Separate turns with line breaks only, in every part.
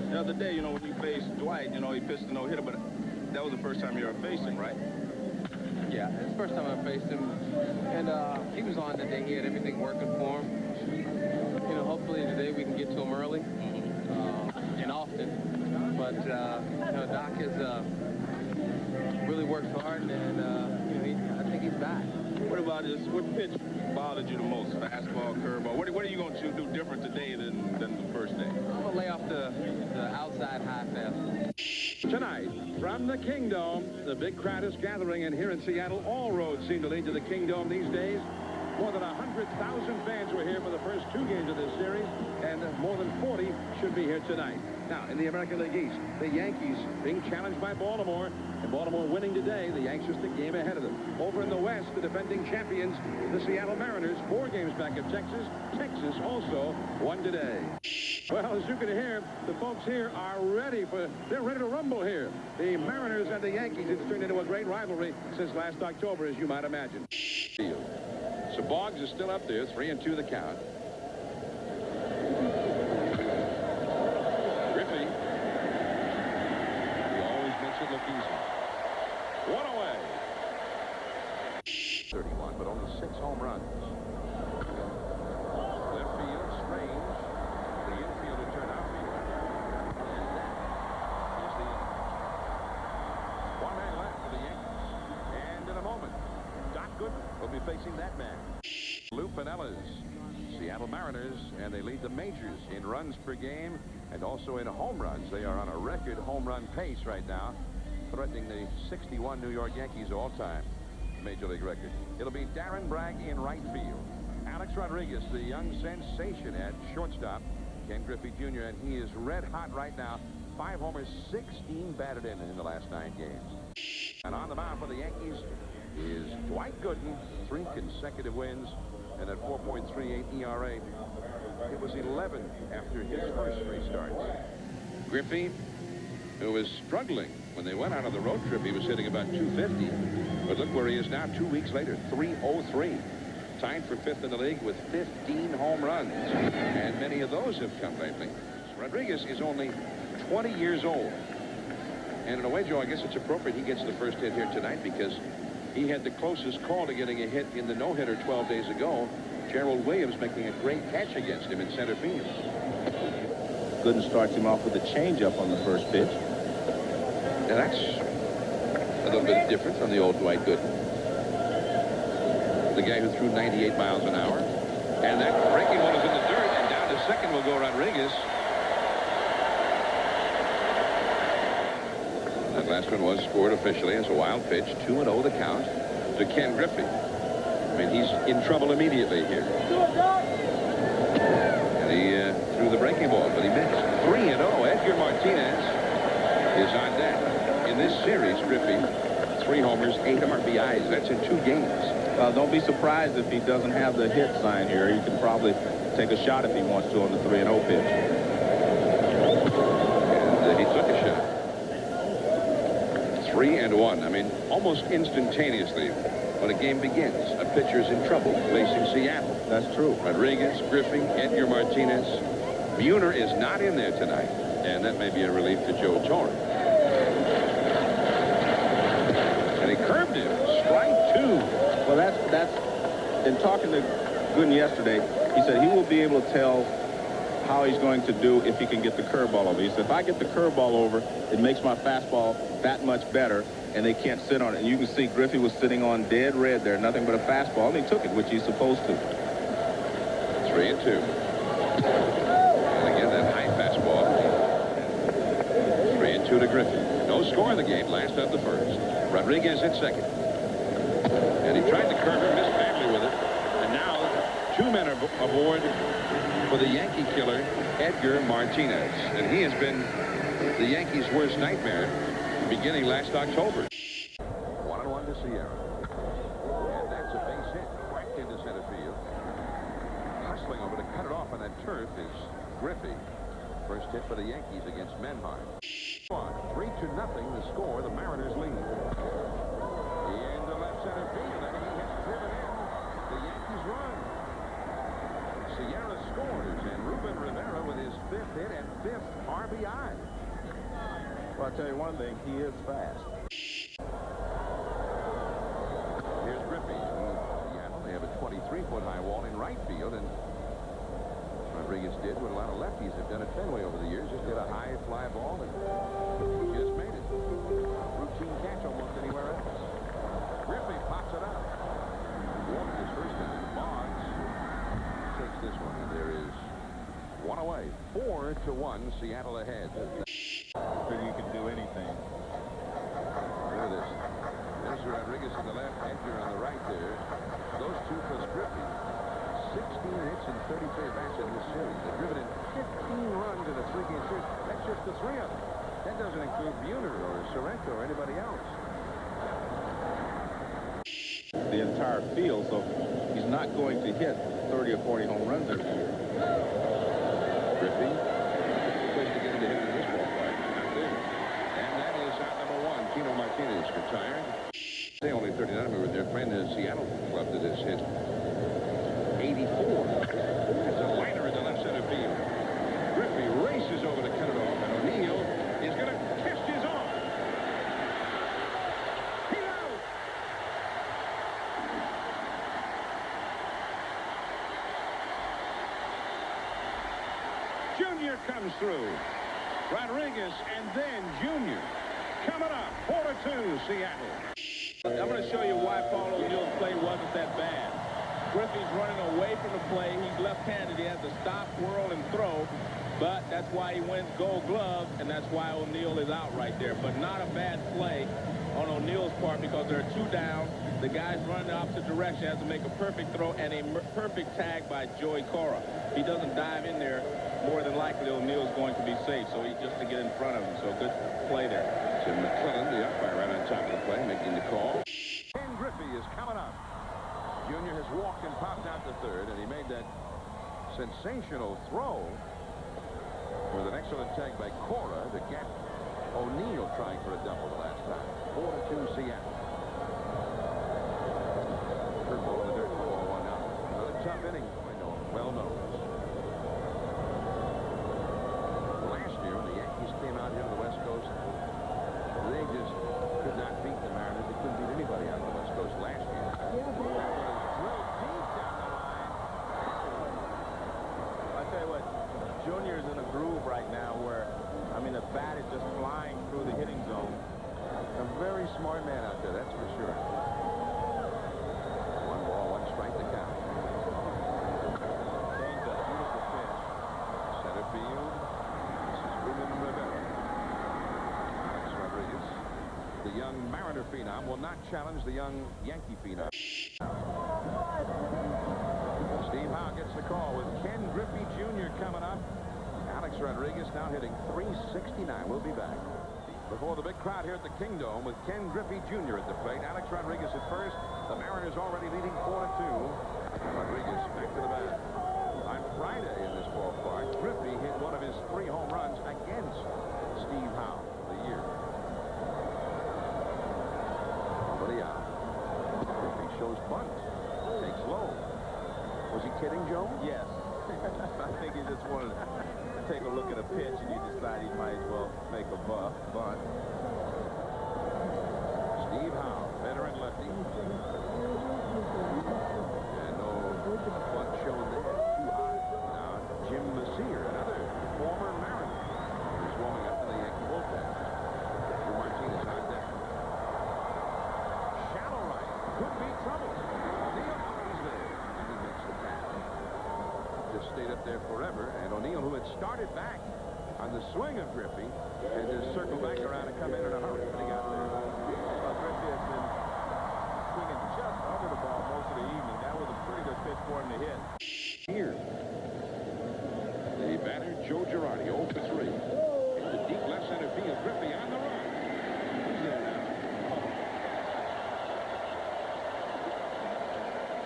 The other day, you know, when you faced Dwight, you know, he pitched a no-hitter, but that was the first time you ever faced him, right?
Yeah, it's the first time I faced him, and he was on today. He had everything working for him. You know, hopefully today we can get to him early and often. But you know, Doc has really worked hard, and you know, I think he's back.
What about this? What pitch bothered you the most? Fastball, curveball? What are you going to do different today than the first day?
I'm going to lay off the outside high fastball.
Tonight, from the Kingdome, the big crowd is gathering, and here in Seattle, all roads seem to lead to the Kingdome these days. More than 100,000 fans were here for the first 2 games of this series, and more than 40 should be here tonight. Now, in the American League East, the Yankees being challenged by Baltimore, and Baltimore winning today. The Yanks just a game ahead of them. Over in the West, the defending champions, the Seattle Mariners, 4 games back of Texas. Texas also won today. Well, as you can hear, the folks here are ready they're ready to rumble here. The Mariners and the Yankees, it's turned into a great rivalry since last October, as you might imagine. So Boggs is still up there, 3-2 the count. Griffey. He always makes it look easy. 1 away. 31, but only 6 home runs. Left field, Strange. The infielder turned outfield. And that is the end. 1 man left for the Yankees. And in a moment, Doc Gooden will be facing that man. Lou Pinella's Seattle Mariners, and they lead the majors in runs per game and also in home runs. They are on a record home run pace right now, threatening the 61 New York Yankees all-time Major League record. It'll be Darren Bragg in right field. Alex Rodriguez, the young sensation at shortstop. Ken Griffey Jr., and he is red hot right now. 5 homers, 16 batted in the last 9 games. And on the mound for the Yankees is Dwight Gooden, 3 consecutive wins and at 4.38 ERA. It was 11 after his first 3 starts. Griffey, who was struggling when they went out on the road trip, he was hitting about 250. But look where he is now 2 weeks later, 303. Tied for 5th in the league with 15 home runs. And many of those have come lately. Rodriguez is only 20 years old. And in a way, Joe, I guess it's appropriate he gets the first hit here tonight because he had the closest call to getting a hit in the no-hitter 12 days ago. Gerald Williams making a great catch against him in center field.
Gooden starts him off with a changeup on the first pitch.
Now that's a little bit different from the old Dwight Gooden. The guy who threw 98 miles an hour. And that breaking ball is in the dirt, and down to second will go Rodriguez. That last one was scored officially as a wild pitch. 2-0 the count to Ken Griffey. I mean, he's in trouble immediately here. And he threw the breaking ball, but he missed. 3-0. Edgar Martinez is on deck. In this series, Griffey, 3 homers, 8 RBIs. That's in 2 games.
Don't be surprised if he doesn't have the hit sign here. He can probably take a shot if he wants to on the 3-0 pitch.
And he took a shot. 3-1. I mean, almost instantaneously when a game begins, a pitcher's in trouble facing Seattle.
That's true.
Rodriguez, Griffey, Edgar Martinez. Buhner is not in there tonight, and that may be a relief to Joe Torre. And he curved him. Strike 2.
Well, that's in talking to Gooden yesterday, he said he will be able to tell how he's going to do if he can get the curveball over. He said, if I get the curveball over, it makes my fastball that much better, and they can't sit on it. And you can see Griffey was sitting on dead red there, nothing but a fastball, and he took it, which he's supposed to.
3-2. And again, that high fastball. 3-2 to Griffey. No score in the game, last of the first. Rodriguez at second. And he tried to curve him, missed badly with it. And now 2 men are aboard for the Yankee killer, Edgar Martinez. And he has been the Yankees' worst nightmare beginning last October. 1-1 to Sierra. And that's a base hit, whacked into center field. Hustling over to cut it off on that turf is Griffey. First hit for the Yankees against Menhart. 3-0 the score. The Mariners lead. Into left center field, and he has driven in. The Yankees run. Sierra scores, and Ruben Rivera with his 5th hit and 5th RBI. RBI.
Well, I'll tell you one thing, he is fast.
Here's Griffey. Seattle, they have a 23-foot high wall in right field, and Rodriguez did what a lot of lefties have done at Fenway over the years. Just hit a high fly ball and just made it. Routine catch almost anywhere else. Griffey pops it up. Walked his first time. Boggs takes this one, and there is one away. 4-1, Seattle ahead.
You can do anything.
Look at this. There's Rodriguez on the left, Edgar on the right there. Those two plus Griffey. 16 hits and 33 bats in this series. They've driven in 15 runs in a 3-game series. That's just the 3 of them. That doesn't include Buhner or Sorrento or anybody else.
The entire field, so he's not going to hit 30 or 40 home runs every year.
Griffey, place to get him to hit in this ballpark. Not there. And that is out number 1. Tino Martinez retired. They only 39. Remember, their friend the Seattle club that has hit 84. That's a liner in the left center field. Griffey races over to cut it off, and O'Neill is going to catch his arm. He's out. Junior comes through. Rodriguez and then Junior. Coming up, 4-2, Seattle.
I'm going to show you why Paul O'Neill's play wasn't that bad. Griffey's running away from the play. He's left-handed. He has to stop, whirl, and throw. But that's why he wins Gold Glove, and that's why O'Neill is out right there. But not a bad play on O'Neill's part because there are 2 down. The guy's running the opposite direction, has to make a perfect throw and a perfect tag by Joey Cora. If he doesn't dive in there, more than likely O'Neill's going to be safe. So he just to get in front of him. So good play there.
Tim McClellan, the umpire, right on top of the play, making the call. Ken Griffey is coming up. Junior has walked and popped out to third, and he made that sensational throw with an excellent tag by Cora to get O'Neill trying for a double the last time. 4-2 Seattle. Curveball in the dirt, ball 1 out. Another tough inning. I know, well known. Last year, when the Yankees came out here to the West Coast, they just could not beat the Mariners. They couldn't beat anybody out on the West Coast last year. That was drilled deep down the line.
I tell you what, Junior's in a groove right now where, I mean, the bat is just flying through the hitting zone.
A very smart man out there, that's for sure. 1 ball, 1 strike to count.
Changed up, beautiful pitch.
Center field. This is Ruben Rivera. Alex Rodriguez. The young Mariner phenom will not challenge the young Yankee phenom. Steve Howe gets the call with Ken Griffey Jr. coming up. Alex Rodriguez now hitting .369. We'll be back. Before the big crowd here at the Kingdome with Ken Griffey Jr. at the plate. Alex Rodriguez at first. The Mariners already leading 4-2. Rodriguez back to the bat. On Friday in this ballpark, Griffey hit one of his 3 home runs against Steve Howe the year. Nobody out. Griffey shows bunt. Takes low. Was he kidding, Joe?
Yes. I think he just wanted to take a look at a pitch and you decide he might as well make a bunt.
Steve Howe, veteran lefty. And no bunt shown there. Too high. Now Jim Messier, another former Mariner, is warming up in the Yankee bullpen. Drew Martinez on deck. Shallow right. Could be trouble. O'Neill is there. And he makes the catch. Just stayed up there forever. And O'Neill, who had started back on the swing of Griffey, had to circle back around and come in a hurry when he got there.
Griffey has been swinging just under the ball most of the evening. That was a pretty good pitch for him to hit.
Here, the batter, Joe Girardi, 0 for 3. Into deep left center field. Griffey on the run. He's there now.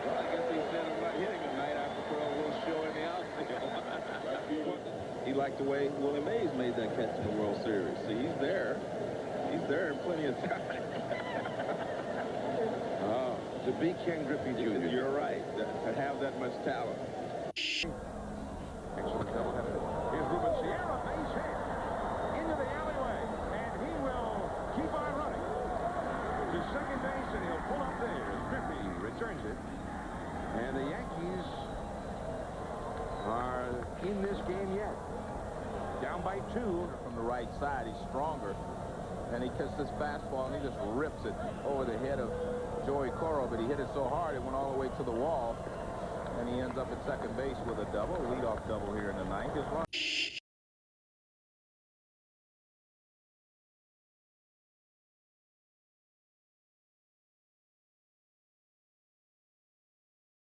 Well, I guess he said I'm not hitting tonight. I prefer a little show in the outfield. He liked the way Willie Mays made that catch in the World Series. See, he's there. He's there in plenty of time.
To be Ken Griffey Jr.
You're right. To have that much talent.
Excellent doubleheader. Here's Ruben Sierra, base hit. the Yankees are in this game yet. Down by 2.
From the right side, he's stronger. And he gets this fastball, and he just rips it over the head of Joey Coro, but he hit it so hard it went all the way to the wall, and he ends up at second base with a double, leadoff double here in the 9th.